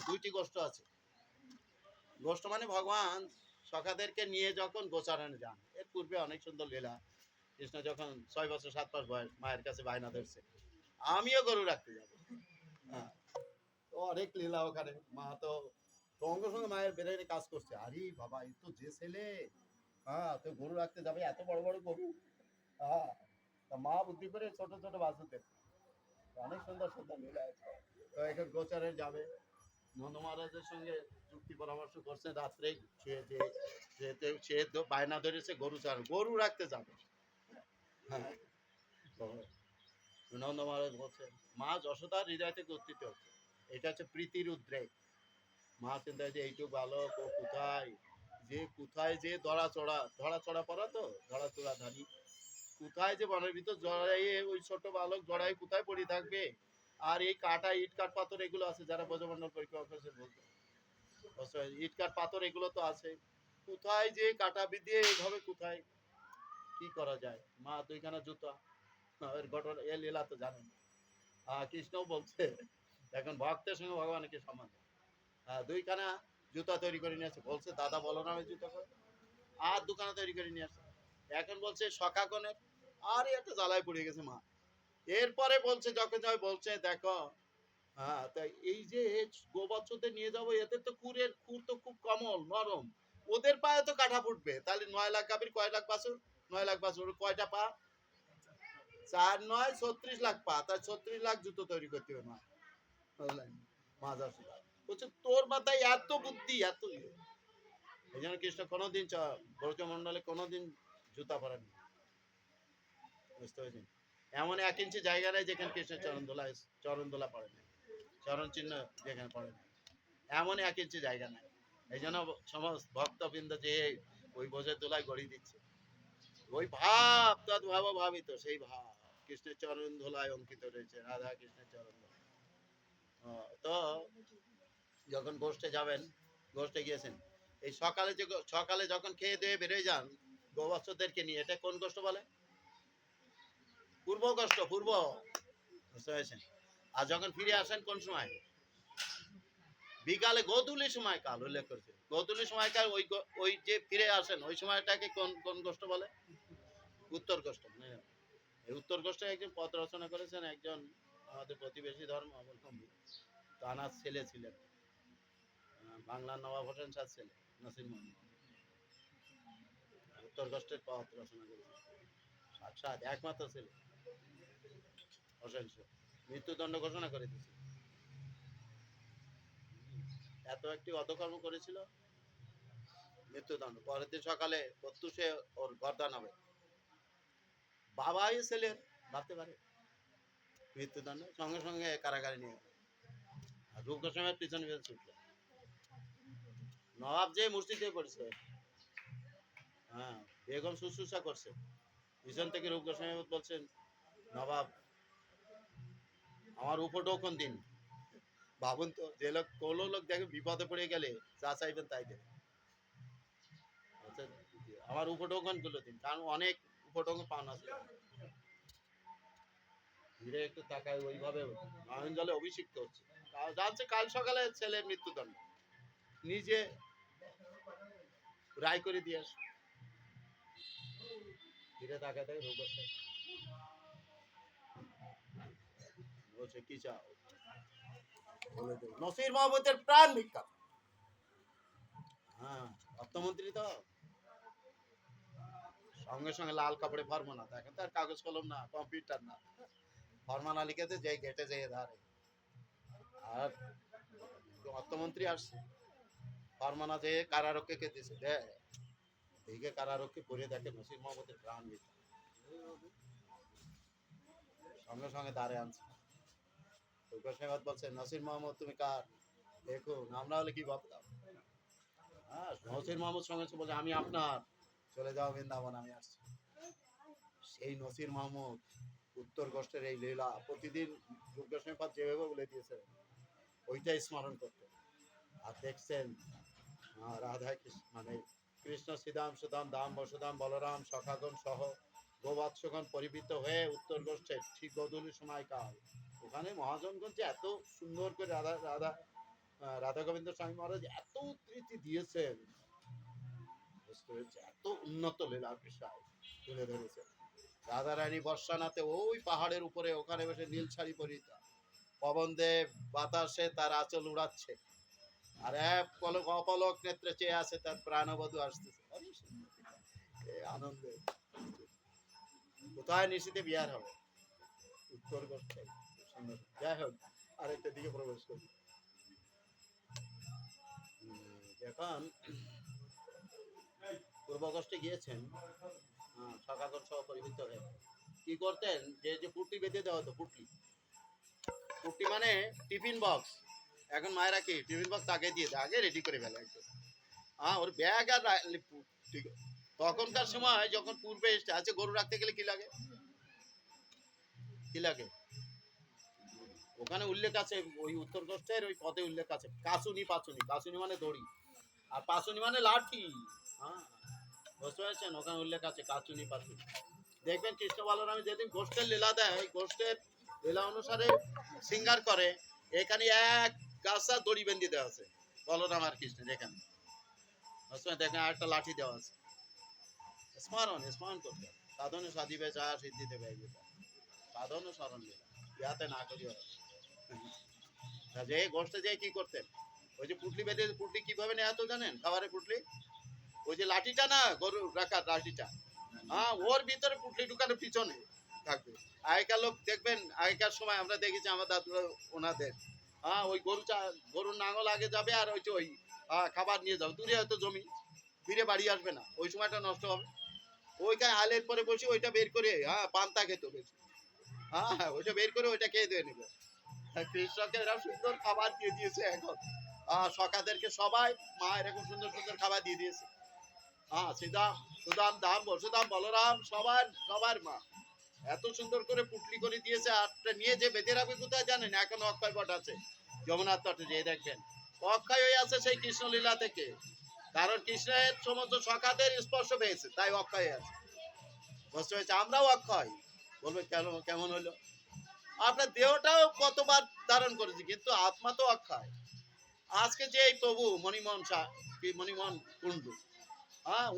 দুইটি গোষ্ঠ আছে। গোষ্ঠ মানে ভগবান সখাদেরকে নিয়ে যখন গোচারণে যান, এর পূর্বে অনেক সুন্দর লীলা। কৃষ্ণ যখন 6 বছর 7 মাস বয়স, মায়ের কাছে বায়না ধরছে, আমিও গরু রাখতে যাবো। হ্যাঁ, তো অনেক লীলা ওখানে। মা তো সঙ্গে সঙ্গে মায়ের বেড়ে কাজ করছে। আরে বাবা, এই তো যে ছেলে, হ্যাঁ, তো গরু রাখতে যাবে, এত বড় বড় গরু। হ্যাঁ, তা মা বুদ্ধি করে ছোট ছোট বাছুরদের, অনেক সুন্দর সুন্দর লীলা আছে। তো এখন গোচারে যাবে, নন্দ মহারাজের সঙ্গে যুক্তি পরামর্শ করছে, রাত্রে সে বায়না ধরেছে গরু রাখতে যাবে। হ্যাঁ, তো নন্দ মহারাজ বলছে, মা যশোদার হৃদয় থেকে উত্থিত হচ্ছে, এটা হচ্ছে প্রীতির উদ্রেক। মা চিন্তা যে এইটুকু বালক ও কোথায় যে ধরা চড়া পড়া, তো ধরা চড়া ধানি, কোথায় যে বনের ভিতর জড়াইয়ে ওই ছোট বালক জড়াই কোথায় পড়ে থাকবে। আর এই কাটা ইট কাঠ পাথর এগুলো আছে, যারা ব্রজমন্ডল পরিক্রমা করেছে বলতো, ইট কাঠ পাথর এগুলো তো আছে, কোথায় যে কাটা বিধিয়ে এইভাবে কোথায় কি করা যায়। মা দুইখানা জুতা, এর ঘটনা এ লীলা তো জানেন। কৃষ্ণও বলছে, এখন ভক্তের সঙ্গে ভগবানকে সমান। দুইখানা জুতা তৈরি করে নিয়ে আসছে, বলছে দাদা বলো না, আমি জুতা করে আর দোকানে তৈরি করে নিয়ে আসছে। এখন বলছে সখাগণের, আর একটা জ্বালায় পড়ে গেছে মা। এরপরে বলছে, যখন যাই বলছে দেখো, হ্যাঁ, তাই এই যে গোবৎসদের নিয়ে যাবো, এতে তো খুর তো খুব কমল নরম, ওদের পায়ে তো কাঠা ফুটবে। তাহলে 9 লাখ গাভীর কয় লাখ বাছুর, 9 লাখ বাছুর কয়টা পা, 4 9 36 লাখ পা, তাই 36 লাখ জুতো তৈরি করতে হবে। মা যশোদা বলছে, তোর মাথায় এত বুদ্ধি, এত এই জন্য কৃষ্ণ কোনোদিন ব্রজমন্ডলে কোনোদিন জুতা পরেন, বুঝতে পেরেছেন? এমন 1 ইঞ্চি জায়গা নেই যেখানে কৃষ্ণের চরণ দোলা পড়ে না, চরণ চিহ্ন যেখানে পড়ে না, এমন 1 ইঞ্চি জায়গা নাই। এই জন্য সমস্ত ভক্তবৃন্দ যে ওই বোঝের দোলায় গড়িয়ে দিচ্ছে, ওই ভাব তৎ ভাব ভাবিত, সেই ভাব কৃষ্ণের চরণ ধোলায় অঙ্কিত রয়েছে, রাধা কৃষ্ণের চরণ ধোলা। তো যখন গোষ্ঠে যাবেন, গোষ্ঠে গিয়েছেন, এই সকালে যখন খেয়ে দিয়ে বেরোয় যান গোবৎসদেরকে নিয়ে, এটা কোন গোষ্ঠ বলে? পূর্ব গোষ্ঠ, পূর্ব, বুঝতে পেরেছেন? আর যখন ফিরে আসেন কোন সময়? বিকালে, গোধূলি সময় কাল উল্লেখ করেছে, গোধূলি সময়কাল। ওই যে ফিরে আসেন ওই সময়টাকে কোন গোষ্ঠ বলে? উত্তর গোষ্ঠ। এই উত্তর গোষ্ঠে একজন পথ রচনা করেছেন, একজন আমাদের প্রতিবেশী ধর্ম অবলম্বী, তানার ছেলে ছিলেন, বাংলার নবাব হোসেন শাহর ছেলে নাসির মোহাম্মদ, উত্তর গোষ্ঠের পথ রচনা করেছেন, সাক্ষাৎ একমাত্র ছেলে হোসেন শাহ, মৃত্যুদণ্ড ঘোষণা করে দিয়েছিল। এত একটি অধকর্ম করেছিল, মৃত্যুদণ্ড। পরের দিন সকালে প্রত্যুষে ওর গর্দান হবে, বাবাই ছেলের, ভাবতে পারে, মৃত্যুদণ্ড, সঙ্গে সঙ্গে কারাগারে নিয়ে গেল। আর রূপ গোস্বামীর পিছনে পিছনে ছুটলো। নবাব যে মসজিদে পড়ছে, হ্যাঁ, বেগম শুশ্রূষা করছে, পিছন থেকে রূপ গোস্বামী বলছেন, নবাব আমার উপটোকন দিন। ভাবুন তো, যে লোক, কোনো লোক দেখে বিপদে পড়ে গেলে যা চাইবেন তাই দেবে, আমার উপটোকন গুলো দিন, কারণ অনেক উপটোকন পান আছে। ধীরে একটু তাকায়, ওইভাবে নয়ন জলে অভিষিক্ত হচ্ছে, জানছে কাল সকালে ছেলের মৃত্যুদণ্ড, নিজে রায় করে দিয়ে আসে। ধীরে তাকায় থাকে, রোগ বলছে কি চাও, বলে দেব, নসির মোহাম্মদের প্রাণ ভিক্ষা। হ্যাঁ, অর্থমন্ত্রী তো সঙ্গে সঙ্গে লাল কাপড়ে ফরমানা, দেখেন তার কাগজ কলম না, কম্পিউটার না, ফরমানা লিখেছে, যে গেটে যেয়ে ধারে। আর অর্থমন্ত্রী আসছে, ফরমানা যে কারারক্ষীকে দিছে, দেখে কারারক্ষী পড়ে দেখে নসির মোহাম্মদের প্রাণ ভিক্ষা, সঙ্গে সঙ্গে দাঁড়ে আনছে। বলছে, নসির মোহাম্মদ তুমি কার, দেখুন আমরা হলে কি ভাবতাম। হ্যাঁ, নসির মোহাম্মদ সঙ্গে সঙ্গে বলছে, আমি আপনার, চলে যাও বৃন্দাবন, আমি আসছি। সেই নসির মোহাম্মদ উত্তর গোষ্ঠের এই লীলা প্রতিদিন দুর্গোস্বামীপাদ যেভাবে বলে দিয়েছে, ওইটাই স্মরণ করতে। আর দেখছেন রাধা কৃষ্ণ, মানে কৃষ্ণ শ্রীদাম সুদাম দাম বসুদাম বলরাম সখাগণ সহ গোবৎসগণ পরিবৃত হয়ে উত্তর গোষ্ঠে ঠিক গোধূলি সময়কাল, ওখানে মহাজনগঞ্জে এত সুন্দর করে রাধা রাধা গোবিন্দ স্বামী মহারাজ এত উদ্ধৃতি দিয়েছেন, বুঝতে পেরেছি, এত উন্নত লীলার বিষয় তুলে ধরেছে। রাধারানী বর্ষানাতে ওই পাহাড়ের উপরে ওখানে বসে নীল শাড়ি পরিত, পবন দেব বাতাসে তার আঁচল উড়াচ্ছে, আর এক পলক অপলক নেত্রে চেয়ে আছে তার প্রাণবধূ আসতেছে। আনন্দে কোথায় নিশীতে বিহার হবে, উত্তর করছে। যাই হোক, আরেকটা দিকে প্রবেশ করি। এখন পূর্বগষ্টে গিয়েছেন, সকাগর সহ পরিবৃত্ত হয়ে কি করতেন, যে যে পুটলি বেঁধে দেওয়া হতো, পুটলি, পুটলি মানে টিফিন বক্স। এখন মায়েরা কি টিফিন বক্স আগে দিয়ে দেয়, আগে রেডি করে ফেলে একদম। ওর ব্যাগ আর ঠিক। তখনকার সময় যখন পূর্বে এসছে, আজকে গরু রাখতে গেলে কি লাগে, কি লাগে, ওখানে উল্লেখ আছে, ওই উত্তর কষ্টের ওই পদে উল্লেখ আছে, কাসুনি পাচুনি, কাসুনি মানে দড়ি, আর পাচুনি মানে লাঠি। হ্যাঁ, বুঝতে পারছেন, ওখানে উল্লেখ আছে কাচুনি পাচুনি। দেখবেন কৃষ্ণ বলরাম যেদিন গোষ্ঠের লীলা দেয়, গোষ্ঠের লীলা অনুসারে সিঙ্গার করে, এখানে এক গাছা দড়ি বেঁধে দেওয়া আছে বলরাম আর কৃষ্ণের এখানে, দেখেন আর একটা লাঠি দেওয়া আছে। স্মরণ স্মরণ করতে হবে, সাধনে সাধিবে যা সিদ্ধি দেবে, সাধন ও স্মরণ লীলা ইয়াতে না করিও। যে গোষ্ঠে যে কি করতেন, ওই যে পুটলি বেঁধে, পুটলি কিভাবে নেওয়া তো জানেন, খাবারের পুটলি, ওই যে লাঠিটা না, গরু রাখার লাঠিটা, ওর ভিতরে পুটলি ঢুকানোর পিছনে থাকবে। আগেকার লোক দেখবেন, আগেকার সময় আমরা দেখেছি আমার দাদুরা ওনাদের, ওই গরুর নাঙল আগে যাবে, আর ওই যে ওই খাবার নিয়ে যাবে, দূরে হয়তো জমি, ফিরে বাড়ি আসবে না, ওই সময়টা নষ্ট হবে। ওইখানে আলের পরে বসে ওইটা বের করে পান্তা খেত বেশি, ওইটা বের করে ওইটা খেয়ে দিয়ে নেবে। কৃষককে এরা সুন্দর খাবার দিয়ে দিয়েছে এখন, সকাদেরকে সবাই মা এরকম সুন্দর সুন্দর খাবার দিয়ে দিয়েছে। শ্রীদাম সুদাম দাম বসুদাম বলরাম সবার সবার মা এত সুন্দর করে পুটলি করে দিয়েছে। আর নিয়ে যে বেঁধে রাখবে কোথায় জানেন, এখন অক্ষয় বট আছে যমুনার তটে, যেয়ে দেখবেন অক্ষয় হয়ে আছে সেই কৃষ্ণলীলা থেকে, কারণ কৃষ্ণের সমস্ত সখাদের স্পর্শ পেয়েছে, তাই অক্ষয় আছে। বুঝতে পেরেছে, আমরাও অক্ষয়। বলবে কেমন হলো, আপনার দেহটাও কতবার ধারণ করেছি, কিন্তু আত্মা তো অক্ষয়। আজকে যে এই প্রভু মণিমোহন শাহ, মণিমোহন কুণ্ডু,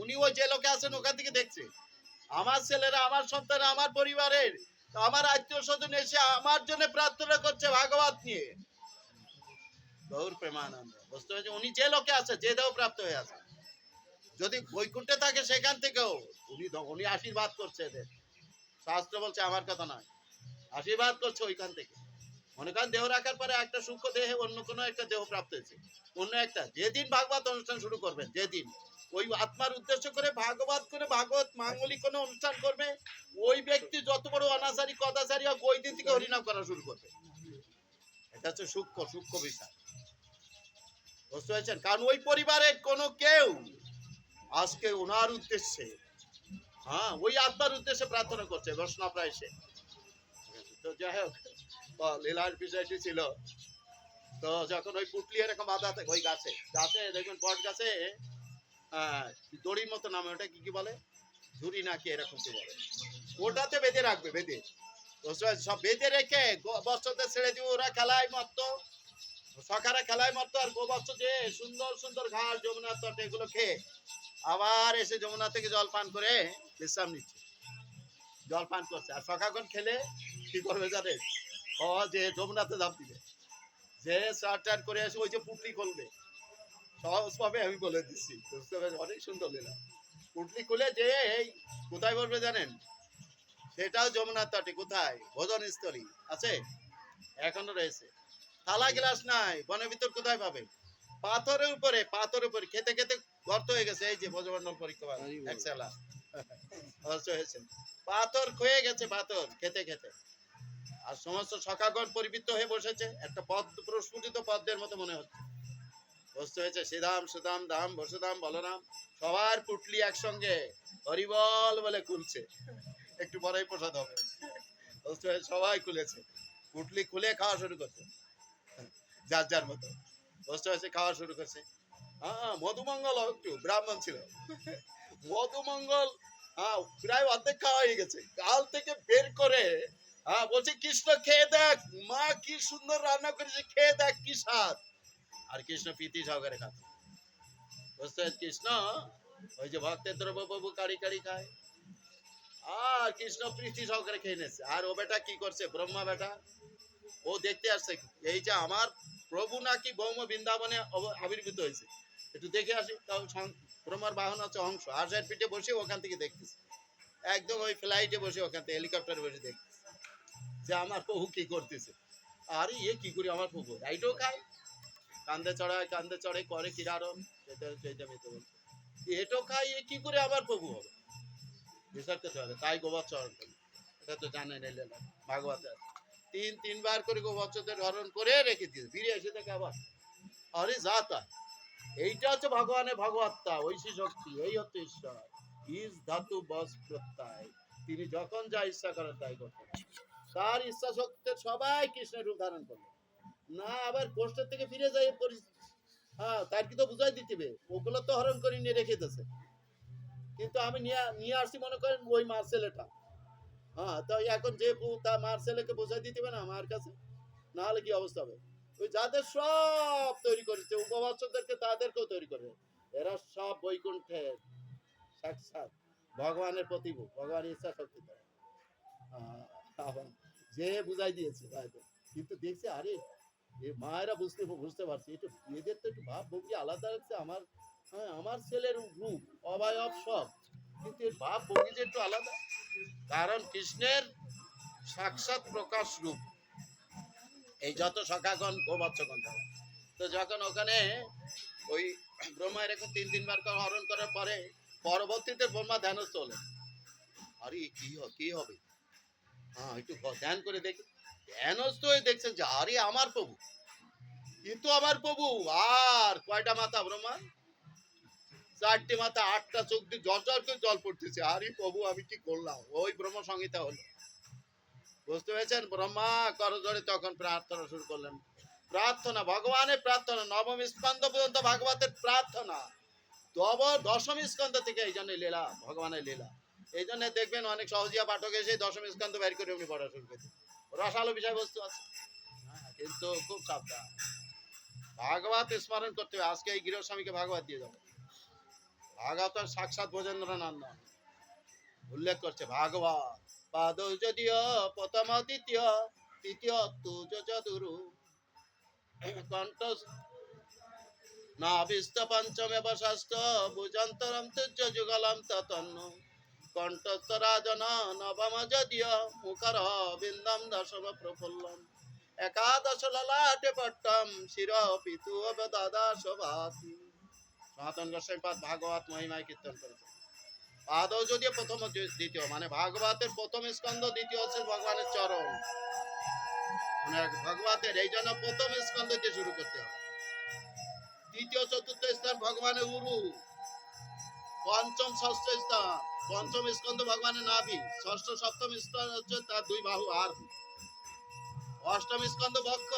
উনি ওই যে লোকে আছেন ওখান থেকে দেখছে, আমার ছেলেরা, আমার সন্তানরা, আমার পরিবারের, আমার আত্মীয় স্বজন এসে আমার জন্য প্রার্থনা করছে ভাগবত নিয়ে, গৌর প্রেমানন্দ। বুঝতে পেরেছে, উনি যে লোকে আছে, যে দেহ প্রাপ্ত হয়ে আছে, যদি বৈকুণ্ঠে থাকে সেখান থেকেও উনি আশীর্বাদ করছে এদের। শাস্ত্র বলছে, আমার কথা নয়, আশীর্বাদ করছে ওইখান থেকে। মনে করেন দেহ রাখার পরে একটা সূক্ষ্ম দেহে অন্য কোনো একটা দেহ প্রাপ্ত হয়েছে, অন্য একটা, যেদিন ভাগবত অনুষ্ঠান শুরু করবেন, যেদিন ওই আত্মার উদ্দেশ্য করে ভাগবত মাঙ্গলিক কোনো অনুষ্ঠান করবে, ওই ব্যক্তি যত বড় অনাচারী কদাচারী হোক, ওই দিন থেকে হরিনাম করা শুরু করবে। এটা হচ্ছে সূক্ষ্ম বিষয়, বুঝতে পেরেছেন, কারণ ওই পরিবারের কোনো কেউ আজকে ওনার উদ্দেশ্যে, ওই আত্মার উদ্দেশ্যে প্রার্থনা করছে বৈষ্ণবরা এসে। তো যাই হোক, লীলার বিষয়টি ছিল। তো যখন ওই পুটলি এরকম বাঁধা থাকে ওই গাছে দেখবেন, বট গাছে দড়ির মতো নামে, ওটা কি বলে, ঝুড়ি নাকি এরকম কি বলে, ওটাতে বেঁধে রাখবে, বেঁধে সব বেঁধে রেখে বস্ত্রতে ছেড়ে দিব, ওরা খেলায় মত, সখারা খেলায় মত, আর গোবস্ত্র যে সুন্দর সুন্দর ঘাস যমুনার তটে, এগুলো খেয়ে আবার এসে যমুনা থেকে জল পান করে বিশ্রাম নিচ্ছে, জল পান করছে। আর সখাগণ খেলে কি করবে জানেন, যে যমুনাতে ঝাঁপ দিবে, যে স্টার্ট করে এসে ওই যে পুটলি খুলবে, সহজভাবে আমি বলে দিচ্ছি, বুঝতে পারবেন, অনেক সুন্দর লীলা। পুটলি খুলে যে এই কোথায় বলবে জানেন, সেটাও যমুনার তটে, কোথায়, ভোজন স্থলী আছে, এখনো রয়েছে। থালা গ্লাস নাই, বনের ভিতর কোথায় পাবে, পাথরের উপরে খেতে খেতে গর্ত হয়ে গেছে, এই যে ভোজমন্ডল পরীক্ষা এক সেলা হয়েছে, পাথর ক্ষয়ে গেছে, পাথর খেতে খেতে। আর সমস্ত সখাগণ পরিবৃত্ত হয়ে বসেছে, একটা প্রস্ফুটিত পদ্মের মতো মনে হচ্ছে, বুঝতে হয়েছে। শ্রীদাম সুদাম দাম বসুদাম বলরাম সবার পুটলি একসঙ্গে হরিবল বলে খুলছে, একটু পরেই প্রসাদ হবে, বুঝতে হয়েছে, সবাই খুলেছে, পুটলি খুলে খাওয়া শুরু করছে, যার যার মতো, বুঝতে হয়েছে, খাওয়া শুরু করছে। মধুমঙ্গল একটু ব্রাহ্মণ ছিল, মধুমঙ্গল প্রায় অর্ধেক খাওয়া হয়ে গেছে, কাল থেকে বের করে বলছে, কৃষ্ণ খেয়ে দেখ, মা কি সুন্দর রান্না করেছে, খেয়ে দেখ কি স্বাদ। আর কৃষ্ণ প্রীতি সহকারে খাচ্ছে। বুঝতে, কৃষ্ণ ওই যে ভক্তের দ্রব্য প্রভু কাড়ি কাড়ি খায়, আর কৃষ্ণ প্রীতি সহকারে খেয়ে নিচ্ছে। আর ও বেটা কি করছে, ব্রহ্মা বেটা, ও দেখতে আসছে এই যে আমার প্রভু নাকি ভৌম বৃন্দাবনে আবির্ভূত হয়েছে, একটু দেখে আসি। তাও ব্রহ্মার বাহন আছে হংস, আশার পিঠে বসে ওখান থেকে দেখতেছে, একদম ওই ফ্লাইটে বসে, ওখান থেকে হেলিকপ্টারে বসে দেখতেছে যে আমার প্রভু কি করতেছে। আরে ইয়ে কি করি, আমার প্রভু রাইটও খায়, কান্দে চড়ে করে কিরারম, সেটা মেতে বলছে এটো খাই, এ কি করে আমার প্রভু হবে, বিচার করতে হবে। তাই গোবৎসহরণ করি, এটা তো জানেন এলে না, ভাগবতে আছে তিনবার করে গোবৎসদের হরণ করে রেখে দিয়ে ফিরে এসে দেখে আবার, আরে যা তা, এইটা হচ্ছে ভগবানের ভগবত্তা, ঐশী শক্তি, এই হচ্ছে ঈশ্বর। ইস ধাতু বস প্রত্যয়, তিনি যখন যা ইচ্ছা করেন তাই করতেন। তার ইচ্ছা শক্তিতে সবাই কৃষ্ণের রূপ ধারণ করলো না, আবার পোস্টার থেকে ফিরে যায়। হ্যাঁ, তার কি তো বুঝাই দিতে হবে, ওগুলো তো হরণ করে নিয়ে রেখে দিতেছে, কিন্তু আমি নিয়ে আসছি মনে করেন ওই মার ছেলেটা। হ্যাঁ, তো এখন যে তার মার ছেলেকে বোঝাই দিতে হবে না আমার কাছে, না হলে কি অবস্থা হবে। ওই যাদের সব তৈরি করেছে উপবাসদেরকে, তাদেরকেও তৈরি করবে, এরা সব বৈকুণ্ঠের সাক্ষাৎ ভগবানের প্রতিভূ, ভগবানের ইচ্ছা শক্তি দ্বারা। যে বুঝাই দিয়েছে তাইতো। কিন্তু দেখছে আরে মায়েরা বুঝতে পারছে, একটু এদের তো একটু ভাব ভঙ্গি আলাদা লাগছে, আমার ছেলের রূপ অবয়ব সব, কিন্তু এর ভাব ভঙ্গি যে একটু আলাদা, কারণ কৃষ্ণের সাক্ষাৎ প্রকাশ রূপ। এই যত সখাগণ গোবৎসগণ থাকে, তো যখন ওখানে ওই ব্রহ্মা এরকম তিনবার করে হরণ করার পরে পরবর্তীতে ব্রহ্মা ধ্যানস্থ হলেন। আরে কি হবে, হ্যাঁ একটু ধ্যান করে দেখি, ধ্যানস্থ হয়ে দেখছেন যে আরে আমার প্রভু, কিন্তু আমার প্রভু। আর কয়টা মাথা ব্রহ্মা, 4টে মাথা, 8টা চোখ দিয়ে জর্জর করে জল পড়তেছে। আরে প্রভু আমি কি করলাম, ওই ব্রহ্ম সংহিতা হলো। বুঝতে পেরেছেন, ব্রহ্মা করজোড়ে তখন প্রার্থনা শুরু করলেন। প্রার্থনা, ভগবানের প্রার্থনা, নবম স্কন্ধ পর্যন্ত ভাগবতের প্রার্থনা, দশম স্কন্ধ থেকে এই জন্য লীলা, ভগবানের লীলা। এই জন্য দেখবেন অনেক সহজিয়া পাঠক এসে দশম স্কন্ধ বের করে উনি পড়া শুরু করতেন, রসালো বিষয়বস্তু আছে, কিন্তু খুব সাবধান, ভাগবত স্মরণ করতে হবে। আজকে এই গৃহস্বামীকে ভাগবত দিয়ে যাবে, ভাগবত সাক্ষাৎ ভোজেন্দ্রনন্দ উল্লেখ করছে, ভাগবত পাদ যদিও প্রথম দ্বিতীয় তৃতীয় তুজ চতুরু কণ্ঠ নাভিস্ত পঞ্চমেব ষষ্ঠ ভুজন্তরম তুজ্য যুগলম ততন্ন কণ্ঠস্থ রাজন নবম যদিও মুখর বিন্দম দশম প্রফুল্লম একাদশ ললাটে পট্টম শির পিতু দাদা শোভাতি। সনাতন গোস্বামী পাদ ভাগবত মহিমায় কীর্তন করেছে। পাদও যদিও প্রথম দ্বিতীয়, মানে ভাগবতের প্রথম স্কন্ধ, দ্বিতীয় হচ্ছে ভগবানের চরণ, মানে ভগবতের, এই জন্য প্রথম স্কন্ধ দিয়ে শুরু করতে হবে। তৃতীয় চতুর্থ স্থান ভগবানের উরু, পঞ্চম ষষ্ঠ স্থান, পঞ্চম স্কন্ধ ভগবানের নাভি, ষষ্ঠ সপ্তম স্থান হচ্ছে তার 2 বাহু, আর অষ্টম স্কন্ধ বক্ষ,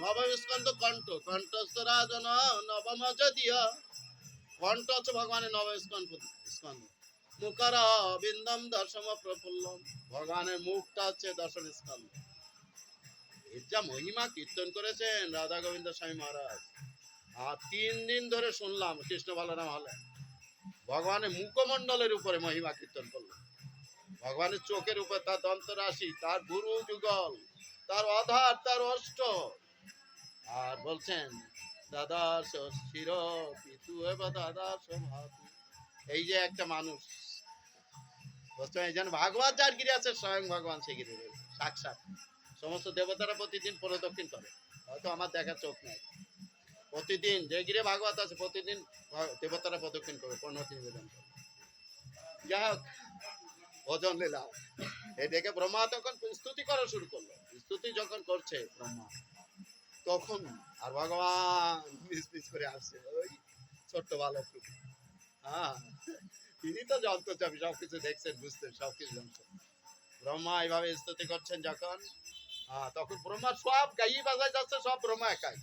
নবম স্কন্ধ কণ্ঠ, কণ্ঠস্থ রাজন নবম যদিও, কণ্ঠ হচ্ছে ভগবানের নবম স্কন্ধ, মুখর বিন্দম দশম প্রফুল্লম, ভগবানের মুখটা হচ্ছে দশম স্কন্ধ। এর যা মহিমা কীর্তন করেছেন রাধা গোবিন্দ স্বামী মহারাজ, আর 3 দিন ধরে শুনলাম কৃষ্ণ বলরাম হলে ভগবানের মুখমণ্ডলের উপরে মহিমা কীর্তন করলেন, ভগবানের চোখের উপর তার দন্ত রাশি, তার গুরু যুগল, তার অধার, তার অষ্ট, আর বলছেন দাদা শির পিতু এবার দাদা ভাতু। এই যে একটা মানুষ, বুঝতে এই যেন ভাগবত যার গিরে আছে, স্বয়ং ভগবান সে গিরে রয়েছে সাক্ষাৎ। সমস্ত দেবতারা প্রতিদিন প্রদক্ষিণ করে, হয়তো আমার দেখার চোখ নাই, প্রতিদিন যে গিরে ভাগবত আছে প্রতিদিন দেবতারা প্রদক্ষিণ করে, পূর্ণতি নিবেদন করে। যাই হোক, ভজন লীলা এই দেখে ব্রহ্মা তখন স্তুতি করা শুরু করলো। স্তুতি যখন করছে ব্রহ্মা, তখন আর ভগবান মিস করে আসছে, ওই ছোট্ট বালক, হ্যাঁ তিনি তো যন্ত্র চাপি, সবকিছু দেখছেন, বুঝতেন, সবকিছু জানতেন। ব্রহ্মা এইভাবে স্তুতি করছেন যখন, তখন ব্রহ্মার সব গাই বাজায় যাচ্ছে, সব ব্রহ্মা একাই।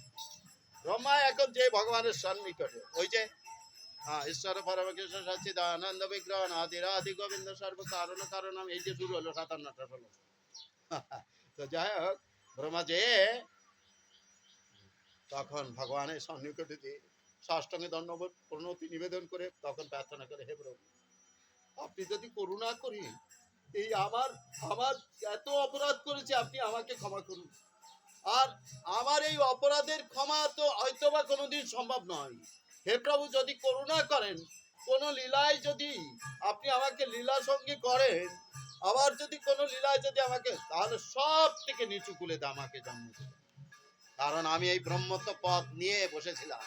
ব্রহ্মা এখন যে ভগবানের সন্নিকটে, ওই যে ঈশ্বর পরমকৃষ্ণ সচ্চিদানন্দ বিগ্রহ আদি গোবিন্দ সর্ব কারণ কারণম, এই যে শুরু হলো 57টা শ্লোক। তো যাই হোক, ব্রহ্মা যে তখন ভগবানের সন্নিকটে যে সাষ্টাঙ্গে দণ্ডবোধ প্রণতি নিবেদন করে তখন প্রার্থনা করে, হে প্রভু, আপনি যদি করুণা করি, এই আমার আমার এত অপরাধ করেছে, আপনি আমাকে ক্ষমা করুন। আর আমার এই অপরাধের ক্ষমা তো হয়তোবা কোনোদিন সম্ভব নয়। হে প্রভু, যদি করুণা করেন, কোন লীলায় যদি আপনি আমাকে লীলা সঙ্গী করেন, আবার যদি কোন লীলায় যদি আমাকে, তাহলে সব থেকে নিচু কুলে আমাকে জন্ম দেবেন। কারণ আমি এই ব্রহ্মত্ব পথ নিয়ে বসেছিলাম,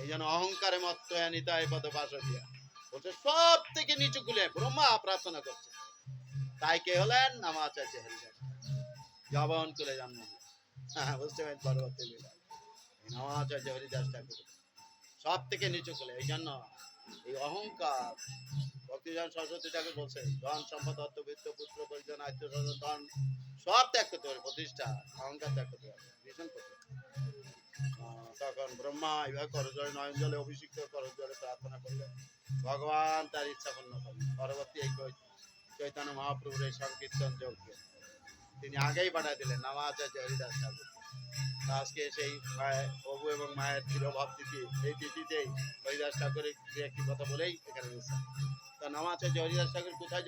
এই জন্য অহংকারে মত্ত নিতাই পদ পাশ দিয়া বলছে সব থেকে নিচু কুলে ব্রহ্মা প্রার্থনা করছে। তাই কে হলেন? নামাচার্য হরিদাস, যবন কুলে জন্ম। হ্যাঁ, বুঝতে পারেন পরবর্তী লীলা নামাচার্য হরিদাস ঠাকুর সব থেকে নিচু কুলে। এই জন্য এই অহংকার, ভক্তিজন সরস্বতী ঠাকুর বলছে, ধন সম্পদ অর্থ বৃত্ত পুত্র পরিজন আত্মীয় ধন সব ত্যাগ করতে হবে, প্রতিষ্ঠা অহংকার ত্যাগ করতে হবে, ভীষণ কঠিন। তখন ব্রহ্মা এইভাবে করজলে নয়ন জলে অভিষিক্ত করজলে প্রার্থনা করলেন, ভগবান তার ইচ্ছা পূর্ণ করলেন। পরবর্তী এই চৈতন্য মহাপ্রভুর এই সংকীর্তন যজ্ঞ তিনি আগেই পাঠিয়ে দিলেন নামাচার্য হরিদাস ঠাকুর। আজকে সেই প্রভু এবং মায়ের চিরভাব তিথি, এই তিথিতেই হরিদাস ঠাকুরের একটি কথা বলেই এখানে মিশা। তা নামাচার্য হরিদাস ঠাকুর কোথায়